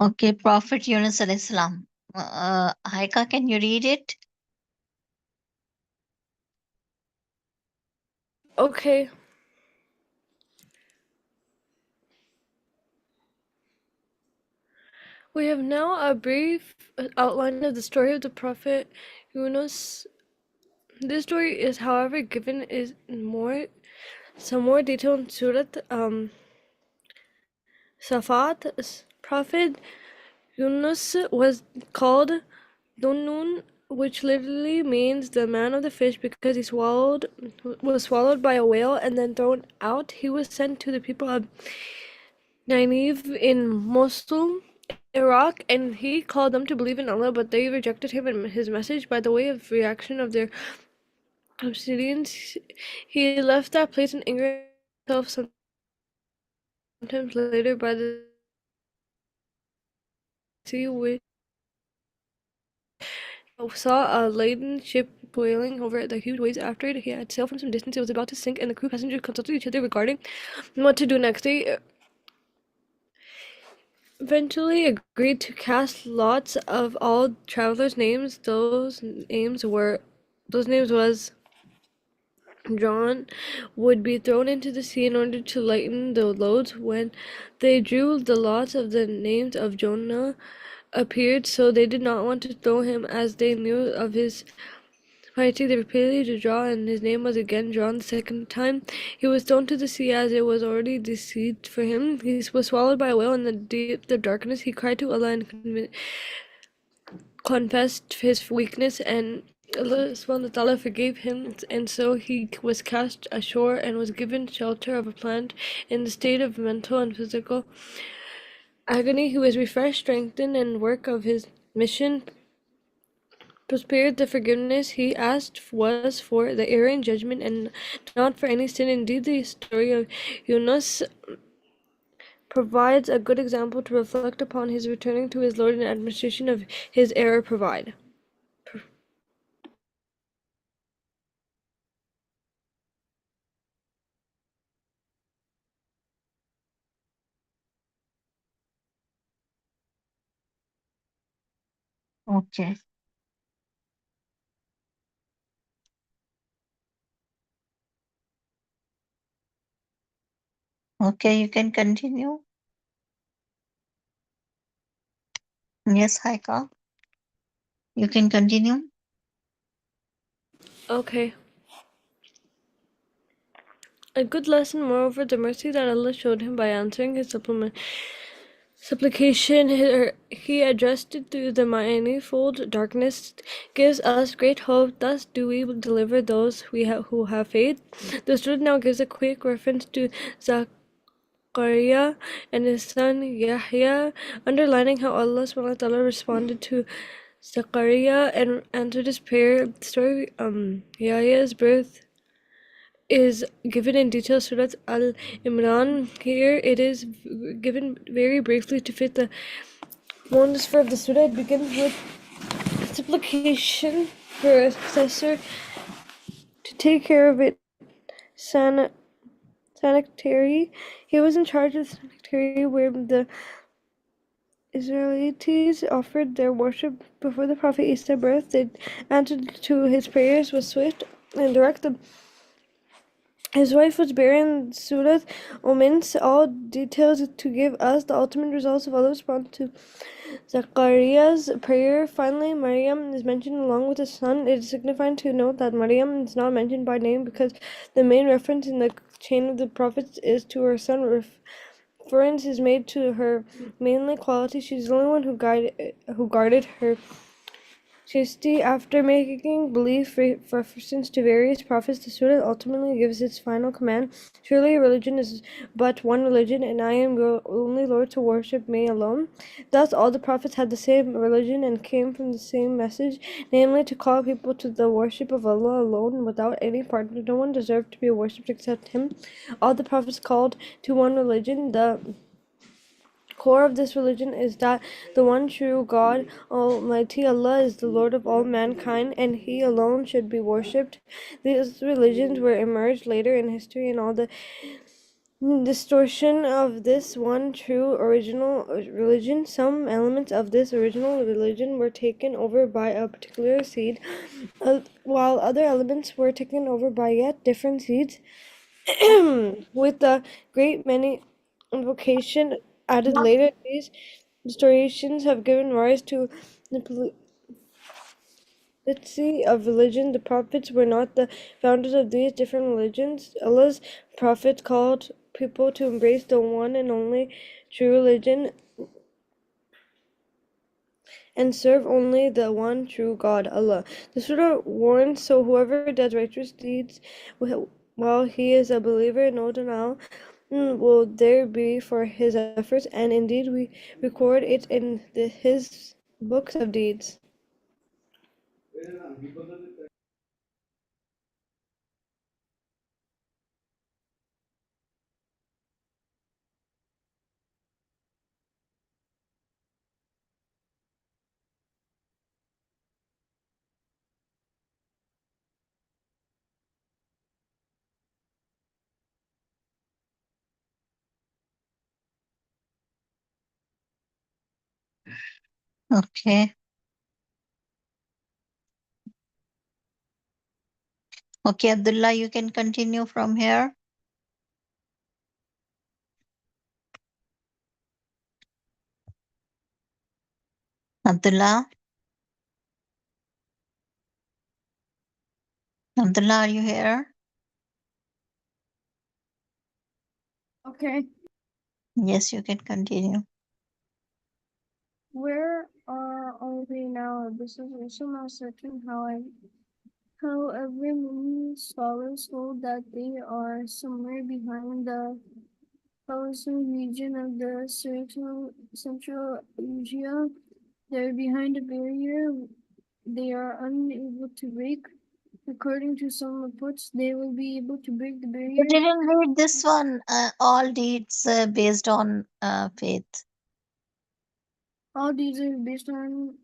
Okay, Prophet Yunus alayhi salam. Haika, can you read it? Okay. We have now a brief outline of the story of the Prophet Yunus. This story is, however, given some more detail in Surat Safat. Prophet Yunus was called Dunnun, which literally means the man of the fish, because he was swallowed by a whale and then thrown out. He was sent to the people of Nineveh in Mosul, Iraq, and he called them to believe in Allah, but they rejected him and his message. By the way of reaction of their obedience, he left that place in anger himself. Sometimes later by the sea, which saw a laden ship boiling over the huge waves. After he had sailed from some distance, it was about to sink, and the crew passengers consulted each other regarding what to do next. They eventually agreed to cast lots of all travelers' names. Those names was John would be thrown into the sea in order to lighten the loads. When they drew the lots, of the names of Jonah appeared, so they did not want to throw him, as they knew of his piety. They repeatedly to draw, and his name was again drawn the second time. He was thrown to the sea, as it was already decided for him. He was swallowed by a whale in the darkness. He cried to Allah and confessed his weakness, and Allah subhanahu wa ta'ala forgave him, and so he was cast ashore and was given shelter of a plant. In the state of mental and physical agony, he was refreshed, strengthened, and work of his mission prospered. The forgiveness he asked was for the error in judgment and not for any sin. Indeed, the story of Yunus provides a good example to reflect upon his returning to his Lord and administration of his error provide. Okay. Okay, you can continue. Yes, Haika. You can continue. Okay. A good lesson, moreover, the mercy that Allah showed him by answering his supplication he addressed it through the manifold darkness gives us great hope. Thus do we deliver those who have faith. The student now gives a quick reference to Zachariah and his son Yahya, underlining how Allah SWT responded to Zachariah and answered his prayer. The story of Yahya's birth is given in detail Surat Al-Imran. Here it is given very briefly to fit the wonders of the surah. It begins with supplication for a successor to take care of it sanitary. He was in charge of the sanitary where the Israelites offered their worship before the Prophet Isa's birth. The answer to his prayers was swift and direct. His wife was barren. Surat omits all details to give us the ultimate results of Allah's response to Zachariah's prayer. Finally, Maryam is mentioned along with his son. It is signifying to note that Maryam is not mentioned by name because the main reference in the chain of the prophets is to her son. Reference is made to her manly quality. She's the only one who guarded her chastity. After making belief references to various prophets, the surah ultimately gives its final command. Surely religion is but one religion, and I am your only Lord to worship me alone. Thus all the prophets had the same religion and came from the same message, namely to call people to the worship of Allah alone without any partner. No one deserved to be worshipped except him. All the prophets called to one religion. The core of this religion is that the one true God, Almighty Allah, is the Lord of all mankind, and He alone should be worshipped. These religions were emerged later in history, and all the distortion of this one true original religion. Some elements of this original religion were taken over by a particular seed, while other elements were taken over by yet different seeds. With a great many invocation added later, these distortions have given rise to the polity of religion. The prophets were not the founders of these different religions. Allah's prophets called people to embrace the one and only true religion and serve only the one true God, Allah. The surah warns, so whoever does righteous deeds while he is a believer, no denial will there be for his efforts, and indeed we record it in his books of deeds. Okay. Okay, Abdullah, you can continue from here. Abdullah? Abdullah, are you here? Okay, Yes, you can continue. where are we now? This is also not certain. However, many scholars hold that they are somewhere behind the Palestine region of the Central Asia. They're behind a barrier they are unable to break. According to some reports, they will be able to break the You barrier. didn't read this one, all deeds based on faith. All these are based on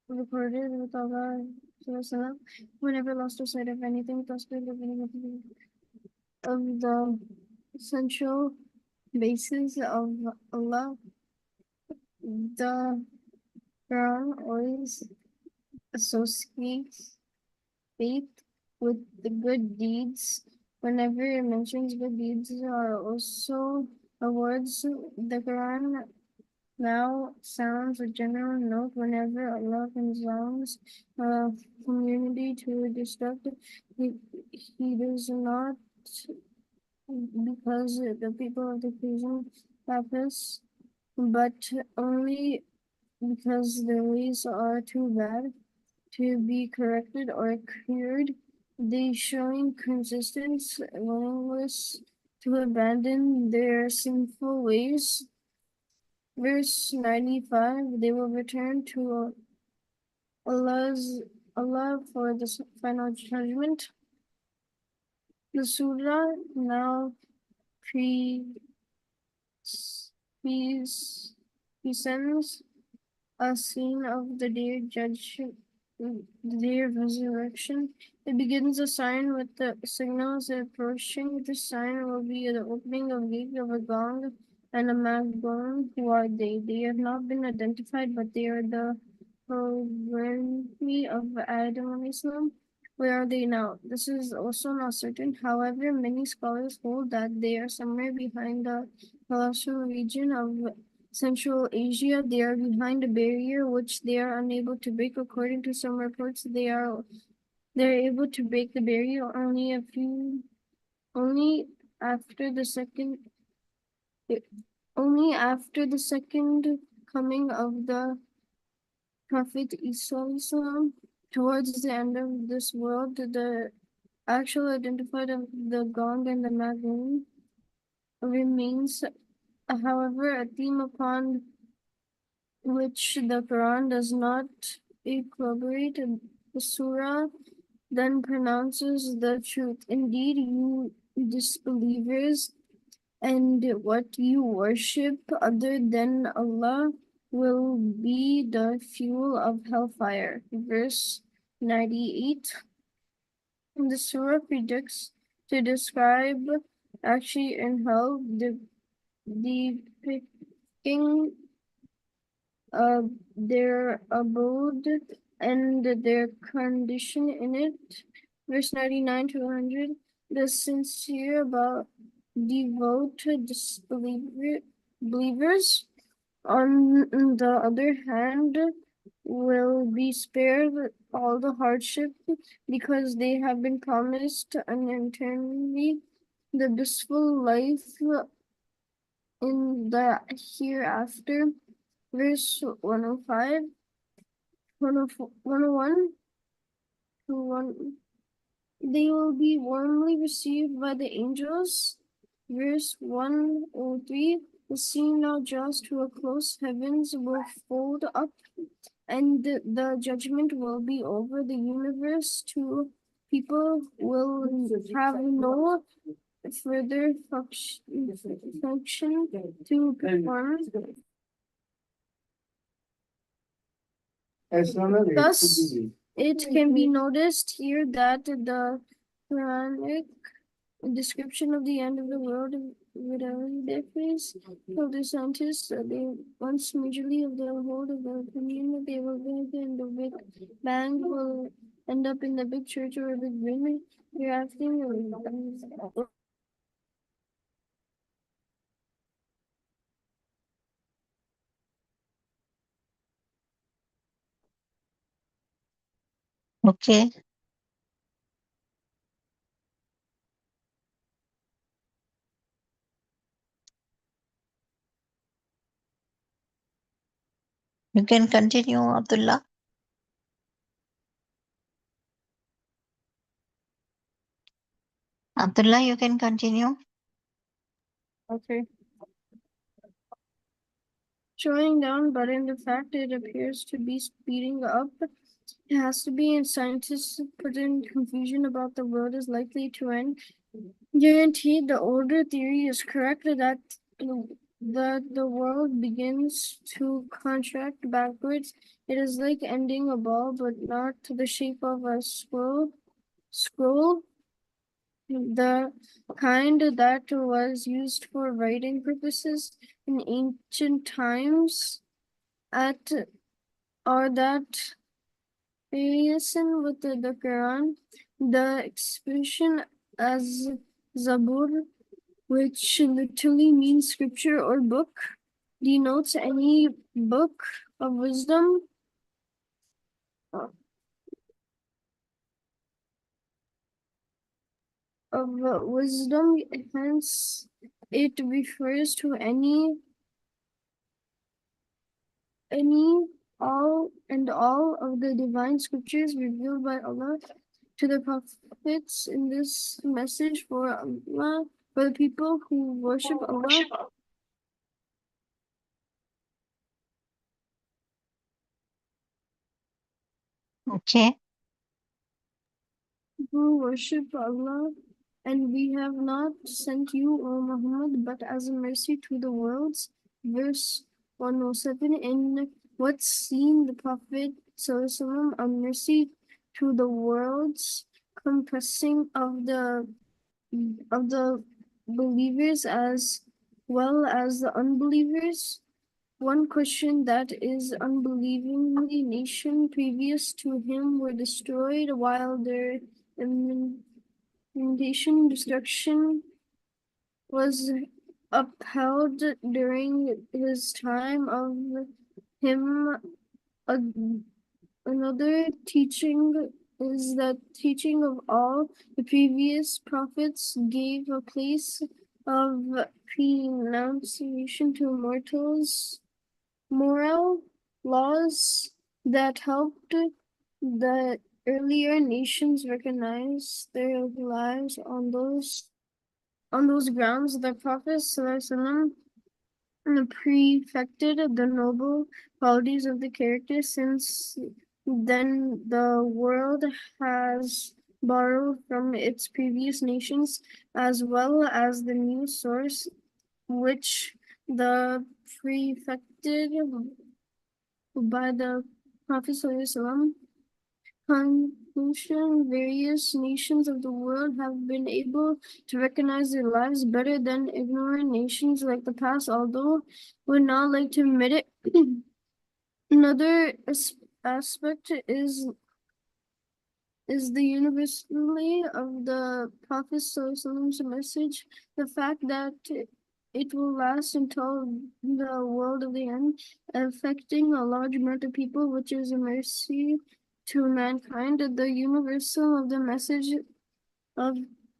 recorded with Allah who never lost sight of anything, thus the living of the essential basis of Allah. The Quran always associates faith with the good deeds. Whenever it mentions good deeds are also awards, the Quran now sounds a general note whenever Allah condemns a community to destruct. He does not, because the people of the Persian Papyrus but only because their ways are too bad to be corrected or cured. They showing consistent willingness to abandon their sinful ways. Verse 95, they will return to Allah for the final judgment. The surah now pre presents a scene of the day the day of resurrection. It begins a sign with the signals approaching. This sign will be the opening of gate of a gong and a magong. Who are they? They have not been identified, but they are the progeny of Adam and Islam. Where are they now? This is also not certain. However, many scholars hold that they are somewhere behind the colossal region of Central Asia. They are behind a barrier which they are unable to break. According to some reports, they're able to break the barrier only after the second only after the second coming of the Prophet Isa. Towards the end of this world, the actual identified of the gong and the magoon remains, however, a theme upon which the Quran does not corroborate. The surah then pronounces the truth. Indeed, you disbelievers, and what you worship other than Allah will be the fuel of hellfire. Verse 98. The surah predicts to describe actually in hell, depicting their abode and their condition in it. Verse 99 to 100. The sincere about devoted believers, on the other hand, will be spared all the hardship because they have been promised an eternity, the blissful life in the hereafter. Verse 105, 101 to 1. They will be warmly received by the angels. Verse 103, the sea now draws to a close, heavens will fold up, and the judgment will be over the universe. To people will have no further function to perform. Thus, it can be noticed here that the Quranic description of the end of the world without difference of the scientists, they once majorly of the hold of the opinion that they will be in the Big Bang will end up in the big church or a big ring. You're asking Okay, you can continue, Abdullah. Abdullah, you can continue. okay. Showing down, but in the fact it appears to be speeding up. It has to be, and scientists put in confusion about the world is likely to end. Guaranteed, the older theory is correct that the world begins to contract backwards. It is like ending a ball, but not to the shape of a scroll, the kind that was used for writing purposes in ancient times, at or that comparison with the Quran. The expression as Zabur, which literally means scripture or book, denotes any book of wisdom. Hence it refers to any all of the divine scriptures revealed by Allah to the prophets in this message for the people who worship Allah, Okay. and we have not sent you, O Muhammad, but as a mercy to the worlds. Verse 107. In what's seen the Prophet ﷺ a mercy to the worlds, compressing of the believers as well as the unbelievers. One question that is unbelievingly nation previous to him were destroyed while their implementation destruction was upheld during his time of him. Another teaching is that teaching of all the previous prophets gave a place of pronunciation to mortals, moral laws that helped the earlier nations recognize their lives on those grounds. The Prophet ﷺ prefected the noble qualities of the character. Since then, the world has borrowed from its previous nations as well as the new source, which the prefected by the Prophet ﷺ. Conclusion: various nations of the world have been able to recognize their lives better than ignorant nations like the past, although would not like to admit it. Another aspect is the universality of the Prophet's message, the fact that it will last until the world of the end, affecting a large amount of people, which is a mercy to mankind. The universal of the message of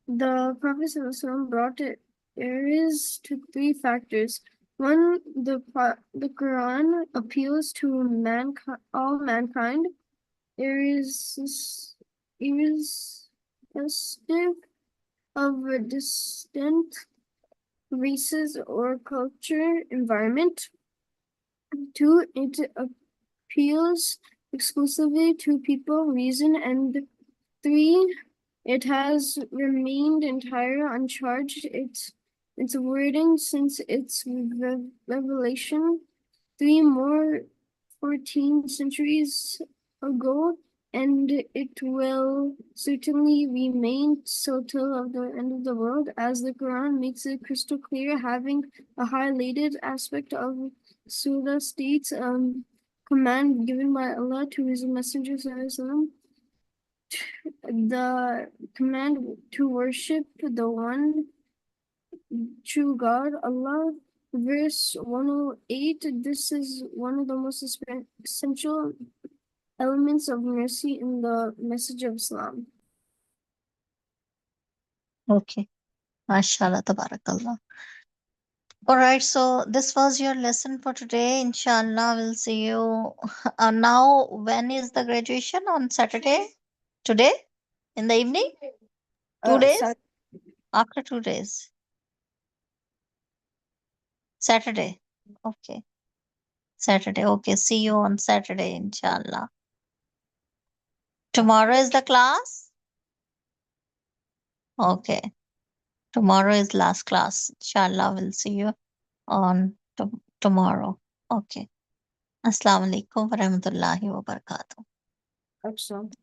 the Prophet brought errors to three factors. One, the Quran appeals to all mankind. Irrespective of distant races or culture environment. Two, it appeals exclusively to people, reason, and three, it has remained entire uncharged its wording since its revelation 14 centuries ago, and it will certainly remain so till of the end of the world, as the Quran makes it crystal clear, having a highlighted aspect of Surah states command given by Allah to his messenger sallallahu the command to worship the one true God, Allah. Verse 108, this is one of the most essential elements of mercy in the message of Islam. Okay. MashaAllah, tabarakallah. Alright, so this was your lesson for today. Inshallah, we'll see you. Now, when is the graduation? On Saturday? Today? In the evening? 2 days? After 2 days. Saturday. Okay. Saturday. Okay. See you on Saturday, inshallah. Tomorrow is the class? Okay. Tomorrow is last class. Inshallah, we'll see you on tomorrow. Okay. Assalamu alaikum wa rahmatullahi wa barakatuh. Excellent.